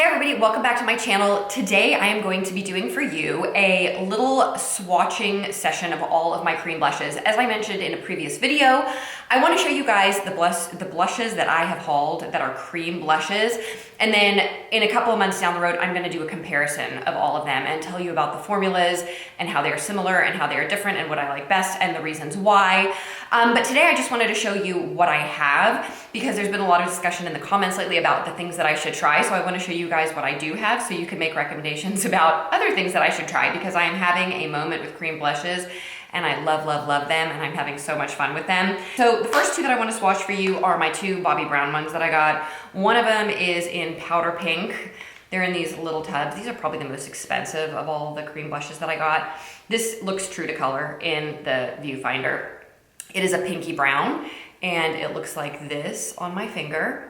Hey everybody, welcome back to my channel. Today I am going to be doing for you a little swatching session of all of my cream blushes. As I mentioned in a previous video, I want to show you guys the blushes that I have hauled that are cream blushes. And then in a couple of months down the road, I'm going to do a comparison of all of them and tell you about the formulas and how they're similar and how they are different and what I like best and the reasons why. But today I just wanted to show you what I have because there's been a lot of discussion in the comments lately about the things that I should try. So I want to show you guys what I do have so you can make recommendations about other things that I should try because I am having a moment with cream blushes and I love, love, love them and I'm having so much fun with them. So the first two that I want to swatch for you are my two Bobbi Brown ones that I got. One of them is in powder pink. They're in these little tubs. These are probably the most expensive of all the cream blushes that I got. This looks true to color in the viewfinder. It is a pinky brown and it looks like this on my finger.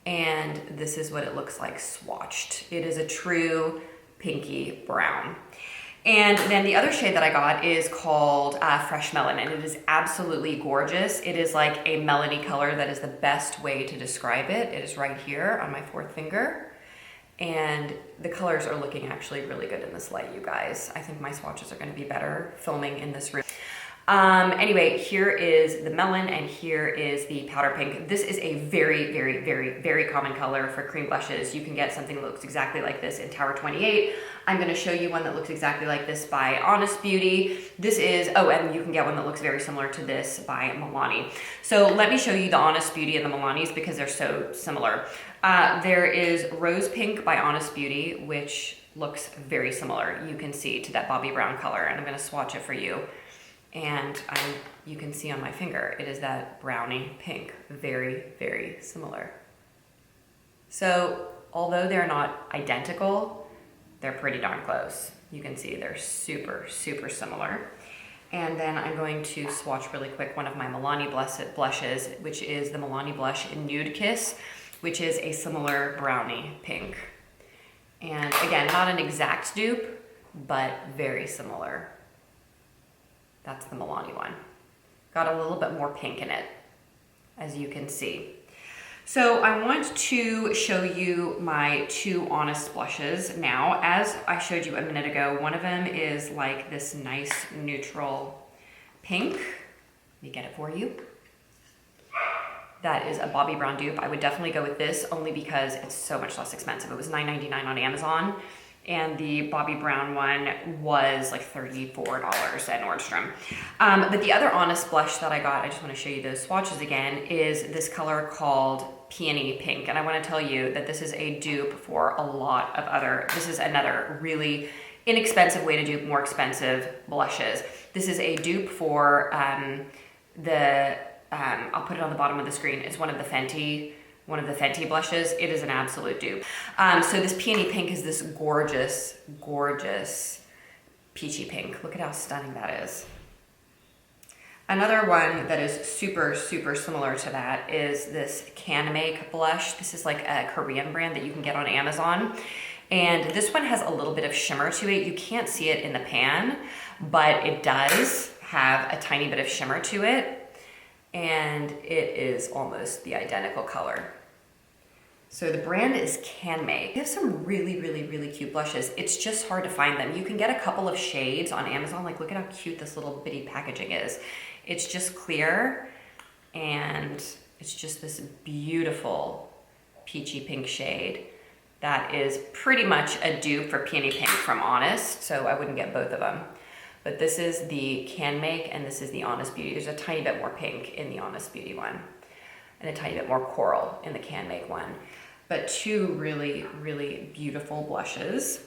And this is what it looks like swatched. It is a true pinky brown. And then the other shade that I got is called Fresh Melon, and it is absolutely gorgeous. It is like a melony color that is the best way to describe it. It is right here on my fourth finger. And the colors are looking actually really good in this light, you guys. I think my swatches are gonna be better filming in this room. Anyway, here is the melon and here is the powder pink. This is a very, very, very, very common color for cream blushes. You can get something that looks exactly like this in Tower 28. I'm going to show you one that looks exactly like this by Honest Beauty. This is, oh, and you can get one that looks very similar to this by Milani. So let me show you the Honest Beauty and the Milani's because they're so similar. There is Rose Pink by Honest Beauty, which looks very similar. You can see to that Bobbi Brown color, and I'm going to swatch it for you. And you can see on my finger, it is that brownie pink, very, very similar. So although they're not identical, they're pretty darn close. You can see they're super, super similar. And then I'm going to swatch really quick one of my Milani blushes, which is the Milani blush in Nude Kiss, which is a similar brownie pink. And again, not an exact dupe, but very similar. That's the Milani one. Got a little bit more pink in it, as you can see. So I want to show you my two Honest blushes now. As I showed you a minute ago, one of them is like this nice neutral pink. Let me get it for you. That is a Bobbi Brown dupe. I would definitely go with this only because it's so much less expensive. It was $9.99 on Amazon. And the Bobbi Brown one was like $34 at Nordstrom. But the other Honest blush that I got, I just want to show you those swatches again, is this color called Peony Pink. And I want to tell you that this is a dupe for a lot of this is another really inexpensive way to dupe more expensive blushes. This is a dupe for I'll put it on the bottom of the screen. It's one of the Fenty blushes. It is an absolute dupe. So this Peony Pink is this gorgeous, gorgeous peachy pink. Look at how stunning that is. Another one that is super, super similar to that is this Can Make blush. This is like a Korean brand that you can get on Amazon. And this one has a little bit of shimmer to it. You can't see it in the pan, but it does have a tiny bit of shimmer to it. And it is almost the identical color. So the brand is Can Make. They have some really, really, really cute blushes. It's just hard to find them. You can get a couple of shades on Amazon. Like, look at how cute this little bitty packaging is. It's just clear, and it's just this beautiful peachy pink shade that is pretty much a dupe for Peony Pink from Honest, so I wouldn't get both of them. But this is the Can Make, and this is the Honest Beauty. There's a tiny bit more pink in the Honest Beauty one, and a tiny bit more coral in the Can Make one. But two really, really beautiful blushes.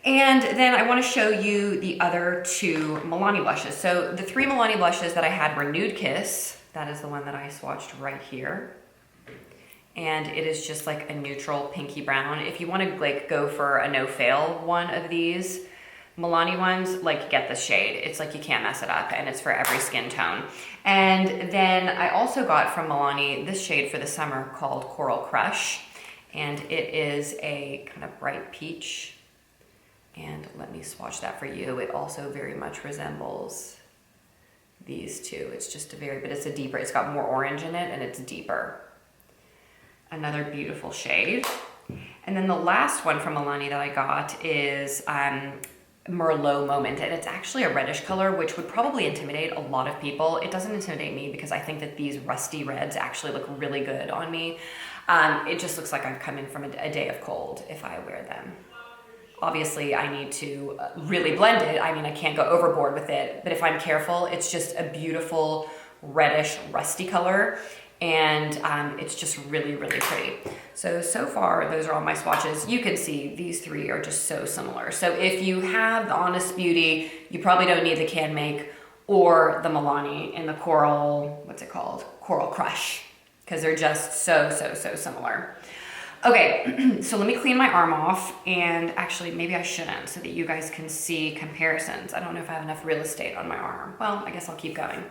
And then I want to show you the other two Milani blushes. So the three Milani blushes that I had were Nude Kiss. That is the one that I swatched right here. And it is just like a neutral pinky brown. If you want to like go for a no-fail one of these Milani ones, like get this shade. It's like you can't mess it up, and it's for every skin tone. And then I also got from Milani this shade for the summer called Coral Crush, and it is a kind of bright peach. And let me swatch that for you. It also very much resembles these two. It's just but it's a deeper, it's got more orange in it and it's deeper. Another beautiful shade. And And then the last one from Milani that I got is Merlot Moment, and it's actually a reddish color, which would probably intimidate a lot of people. It doesn't intimidate me because I think that these rusty reds actually look really good on me. It just looks like I've come in from a day of cold if I wear them. Obviously, I need to really blend it. I mean, I can't go overboard with it, but if I'm careful, it's just a beautiful reddish rusty color, and it's just really, really pretty. So far, those are all my swatches. You can see these three are just so similar. So if you have the Honest Beauty, you probably don't need the Can Make or the Milani in the Coral, what's it called? Coral Crush, because they're just so similar. Okay, so let me clean my arm off, and actually maybe I shouldn't so that you guys can see comparisons. I don't know if I have enough real estate on my arm. Well, I guess I'll keep going.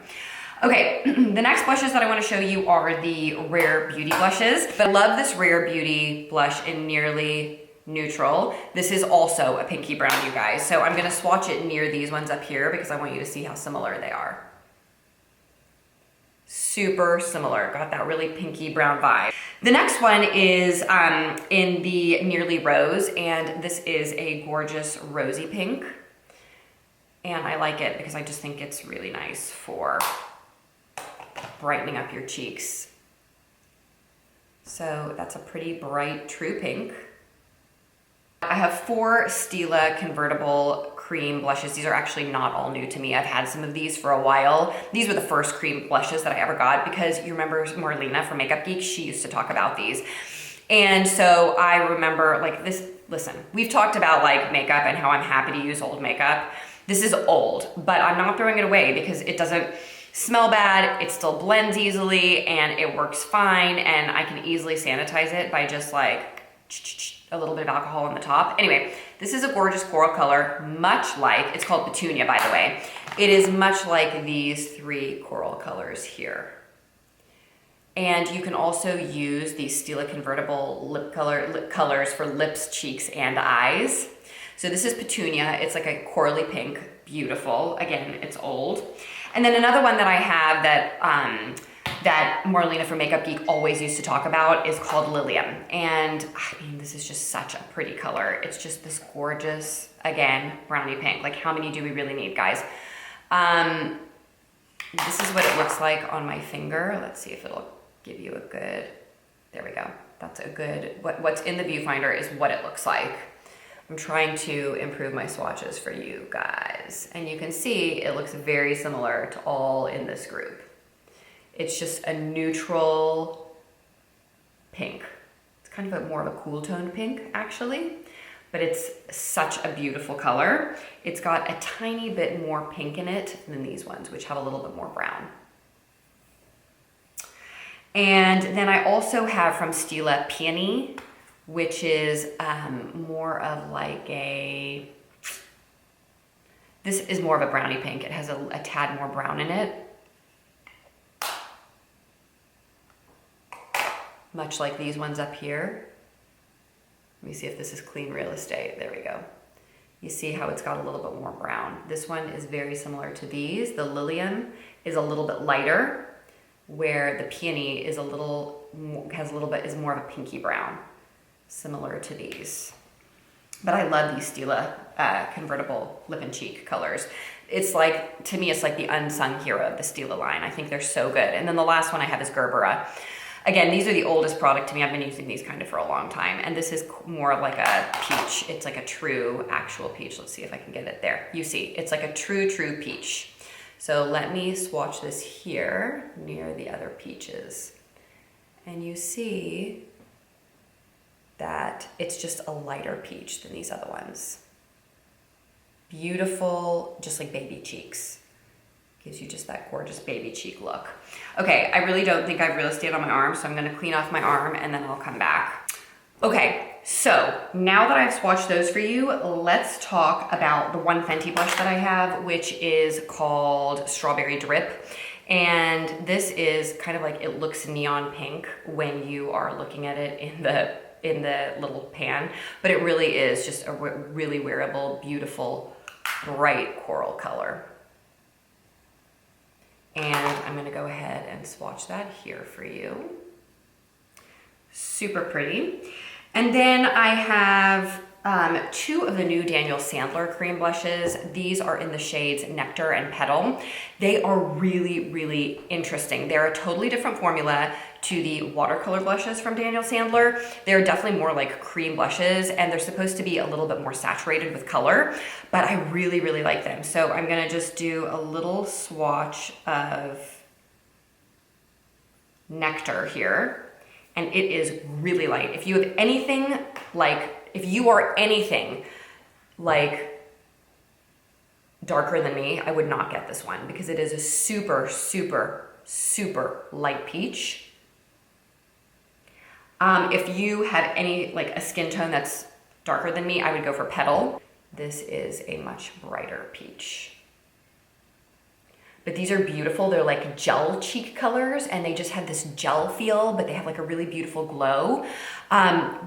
Okay, the next blushes that I want to show you are the Rare Beauty blushes. But I love this Rare Beauty blush in Nearly Neutral. This is also a pinky brown, you guys. So I'm gonna swatch it near these ones up here because I want you to see how similar they are. Super similar, got that really pinky brown vibe. The next one is in the Nearly Rose, and this is a gorgeous rosy pink. And I like it because I just think it's really nice for brightening up your cheeks. So that's a pretty bright true pink. I have 4 Stila convertible cream blushes. These are actually not all new to me. I've had some of these for a while. These were the first cream blushes that I ever got because you remember Marlena from Makeup Geek, she used to talk about these. And so I remember like this, listen, we've talked about like makeup and how I'm happy to use old makeup. This is old, but I'm not throwing it away because it doesn't smell bad, it still blends easily, and it works fine, and I can easily sanitize it by just like a little bit of alcohol on the top. Anyway, this is a gorgeous coral color, much like, it's called Petunia, by the way. It is much like these 3 coral colors here. And you can also use these Stila convertible lip colors for lips, cheeks, and eyes. So this is Petunia. It's like a corally pink, beautiful. Again, it's old. And then another one that I have that Marlena from Makeup Geek always used to talk about is called Lilium. And I mean, this is just such a pretty color. It's just this gorgeous, again, brownie pink. Like, how many do we really need, guys? This is what it looks like on my finger. Let's see if it'll give you a good, there we go. That's a good, what's in the viewfinder is what it looks like. I'm trying to improve my swatches for you guys. And you can see it looks very similar to all in this group. It's just a neutral pink. It's kind of more of a cool toned pink actually, but it's such a beautiful color. It's got a tiny bit more pink in it than these ones, which have a little bit more brown. And then I also have from Stila Peony, which is more of like a, this is more of a brownie pink. It has a tad more brown in it. Much like these ones up here. Let me see if this is clean real estate. There we go. You see how it's got a little bit more brown. This one is very similar to these. The Lilium is a little bit lighter, where the Peony is is more of a pinky brown, similar to these. But I love these Stila convertible lip and cheek colors. It's like, to me, it's like the unsung hero of the Stila line. I think they're so good. And then the last one I have is Gerbera. Again, these are the oldest product to me. I've been using these kind of for a long time. And this is more like a peach. It's like a true, actual peach. Let's see if I can get it there. You see, it's like a true peach. So let me swatch this here near the other peaches. And you see that it's just a lighter peach than these other ones. Beautiful, just like baby cheeks. Gives you just that gorgeous baby cheek look. Okay, I really don't think I have real estate on my arm, so I'm gonna clean off my arm and then I'll come back. Okay, so now that I've swatched those for you, let's talk about the one Fenty blush that I have, which is called Strawberry Drip. And this is kind of like, it looks neon pink when you are looking at it in the little pan, but it really is just a really wearable, beautiful, bright coral color. And I'm gonna go ahead and swatch that here for you. Super pretty. And then I have two of the new Daniel Sandler cream blushes. These are in the shades Nectar and Petal. They are really, really interesting. They're a totally different formula to the watercolor blushes from Daniel Sandler. They're definitely more like cream blushes, and they're supposed to be a little bit more saturated with color, but I really, really like them. So I'm gonna just do a little swatch of Nectar here. And it is really light. If you have anything like, if you are anything like darker than me, I would not get this one because it is a super, super, super light peach. If you have any, like a skin tone that's darker than me, I would go for Petal. This is a much brighter peach. But these are beautiful. They're like gel cheek colors and they just have this gel feel, but they have like a really beautiful glow.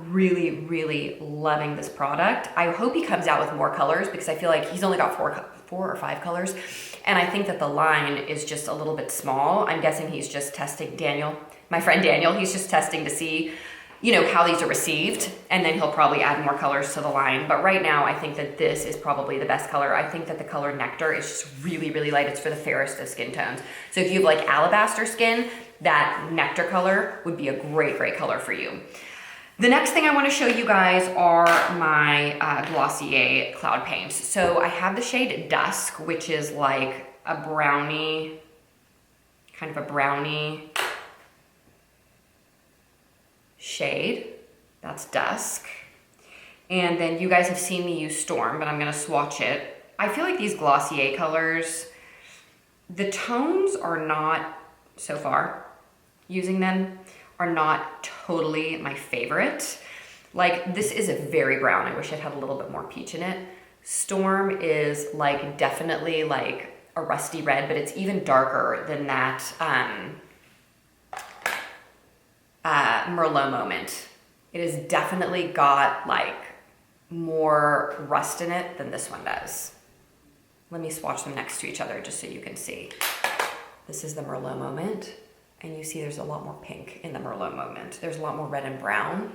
Really, really loving this product. I hope he comes out with more colors because I feel like he's only got four or five colors. And I think that the line is just a little bit small. I'm guessing he's just testing my friend Daniel, he's just testing to see, you know, how these are received, and then he'll probably add more colors to the line. But right now, I think that this is probably the best color. I think that the color Nectar is just really, really light. It's for the fairest of skin tones. So if you have like alabaster skin, that Nectar color would be a great, great color for you. The next thing I want to show you guys are my Glossier Cloud Paints. So I have the shade Dusk, which is like a brownie, kind of a brownie shade. That's Dusk. And then you guys have seen me use Storm, but I'm gonna swatch it. I feel like these Glossier colors, the tones are not, so far, using them, are not totally my favorite. Like this is a very brown. I wish it had a little bit more peach in it. Storm is like definitely like a rusty red, but it's even darker than that Merlot Moment. It has definitely got like more rust in it than this one does. Let me swatch them next to each other just so you can see. This is the Merlot Moment, and you see there's a lot more pink in the Merlot Moment. There's a lot more red and brown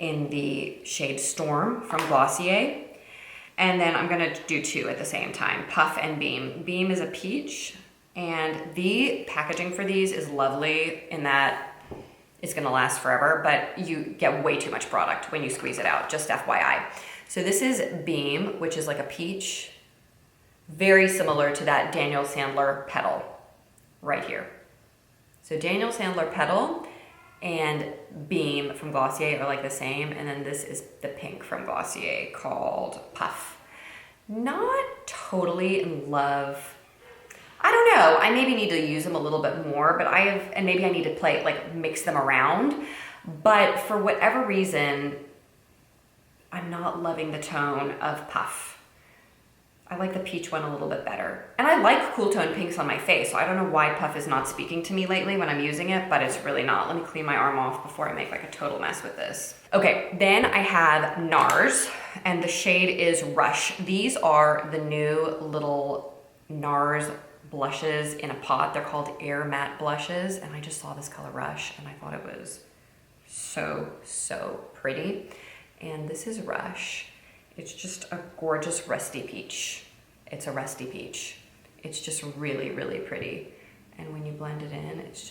in the shade Storm from Glossier. And then I'm gonna do two at the same time, Puff and Beam. Beam is a peach, and the packaging for these is lovely in that it's gonna last forever, but you get way too much product when you squeeze it out, just FYI. So this is Beam, which is like a peach, very similar to that Daniel Sandler Petal right here. So Daniel Sandler Petal and Beam from Glossier are like the same, and then this is the pink from Glossier called Puff. Not totally in love. I don't know, I maybe need to use them a little bit more, but and maybe I need to mix them around. But for whatever reason, I'm not loving the tone of Puff. I like the peach one a little bit better. And I like cool tone pinks on my face, so I don't know why Puff is not speaking to me lately when I'm using it, but it's really not. Let me clean my arm off before I make like a total mess with this. Okay, then I have NARS, and the shade is Rush. These are the new little NARS blushes in a pot. They're called Air Matte blushes, and I just saw this color Rush, and I thought it was so, so pretty. And this is Rush. It's just a gorgeous rusty peach. It's a rusty peach. It's just really, really pretty. And when you blend it in, it's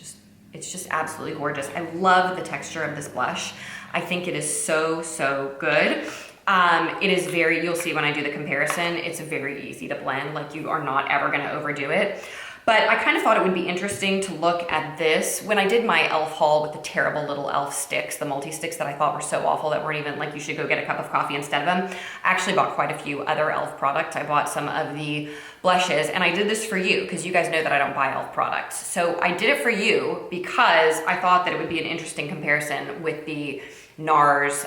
just absolutely gorgeous. I love the texture of this blush. I think it is so, so good. It is you'll see when I do the comparison, it's very easy to blend. Like you are not ever gonna overdo it. But I kind of thought it would be interesting to look at this. When I did my e.l.f. haul with the terrible little e.l.f. sticks, the multi-sticks that I thought were so awful that weren't even like you should go get a cup of coffee instead of them, I actually bought quite a few other e.l.f. products. I bought some of the blushes, and I did this for you because you guys know that I don't buy e.l.f. products. So I did it for you because I thought that it would be an interesting comparison with the NARS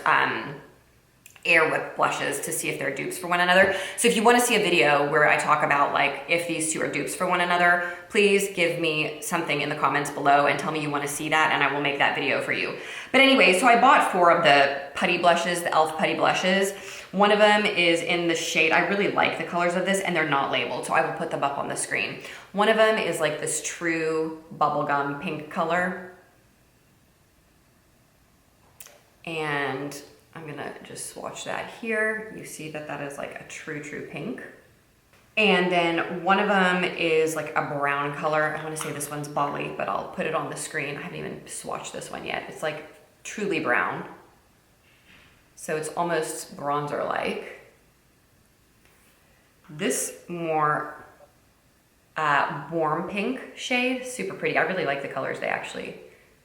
Air Whip blushes to see if they're dupes for one another. So if you want to see a video where I talk about like if these two are dupes for one another, please give me something in the comments below and tell me you want to see that, and I will make that video for you. But anyway, so I bought 4 of the putty blushes, the e.l.f. putty blushes. One of them is in the shade, I really like the colors of this, and they're not labeled, so I will put them up on the screen. One of them is like this true bubblegum pink color. And I'm gonna just swatch that here. You see that that is like a true pink. And then one of them is like a brown color. I wanna say this one's Bali, but I'll put it on the screen. I haven't even swatched this one yet. It's like truly brown. So it's almost bronzer-like. This more warm pink shade, super pretty. I really like the colors. They actually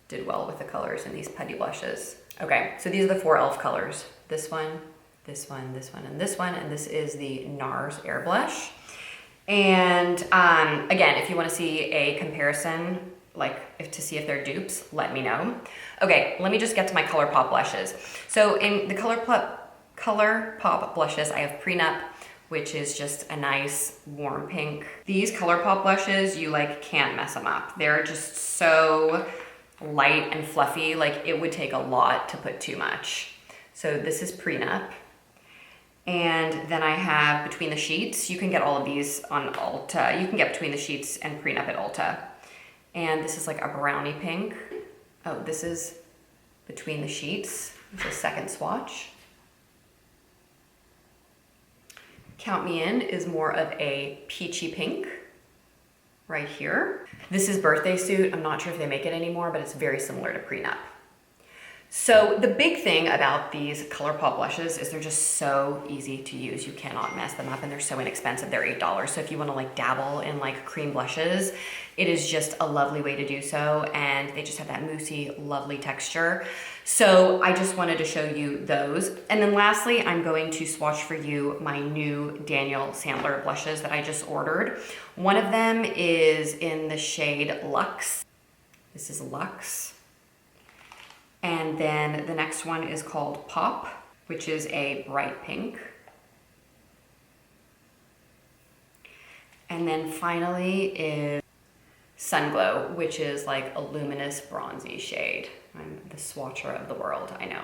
did well with the colors in these putty blushes. Okay, so these are the 4 e.l.f. colors. This one, this one, this one, and this one, and this is the NARS Air Blush. And again, if you wanna see a comparison, to see if they're dupes, let me know. Okay, let me just get to my ColourPop blushes. So in the ColourPop blushes, I have Prenup, which is just a nice warm pink. These ColourPop blushes, you can't mess them up. They're just so light and fluffy, it would take a lot to put too much. So this is Prenup. And then I have Between the Sheets. You can get all of these on Ulta. You can get Between the Sheets and Prenup at Ulta. And this is like a brownie pink. Oh, this is Between the Sheets. It's a second swatch. Count Me In is more of a peachy pink right here. This is Birthday Suit. I'm not sure if they make it anymore, but it's very similar to Prenup. So the big thing about these ColourPop blushes is they're just so easy to use. You cannot mess them up, and they're so inexpensive. They're $8. So if you want to dabble in cream blushes, it is just a lovely way to do so. And they just have that moussey, lovely texture. So I just wanted to show you those. And then lastly, I'm going to swatch for you my new Daniel Sandler blushes that I just ordered. One of them is in the shade Luxe. This is Luxe. And then the next one is called Pop, which is a bright pink. And then finally is Sunglow, which is like a luminous bronzy shade. I'm the swatcher of the world, I know.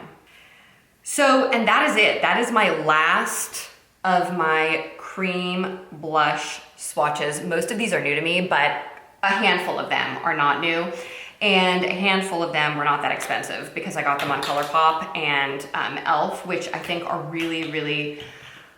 So, and that is it. That is my last of my cream blush swatches. Most of these are new to me, but a handful of them are not new. And a handful of them were not that expensive because I got them on ColourPop and e.l.f., which I think are really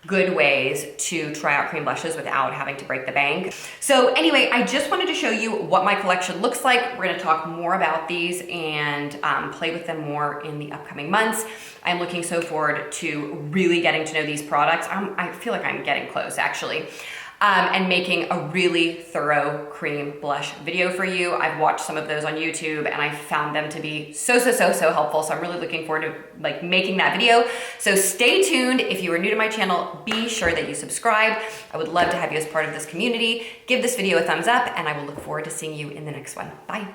good ways to try out cream blushes without having to break the bank. So anyway, I just wanted to show you what my collection looks like. We're gonna talk more about these and play with them more in the upcoming months. I'm looking so forward to really getting to know these products. I feel like I'm getting close actually. And making a really thorough cream blush video for you. I've watched some of those on YouTube and I found them to be so helpful. So I'm really looking forward to making that video. So stay tuned. If you are new to my channel, be sure that you subscribe. I would love to have you as part of this community. Give this video a thumbs up and I will look forward to seeing you in the next one. Bye.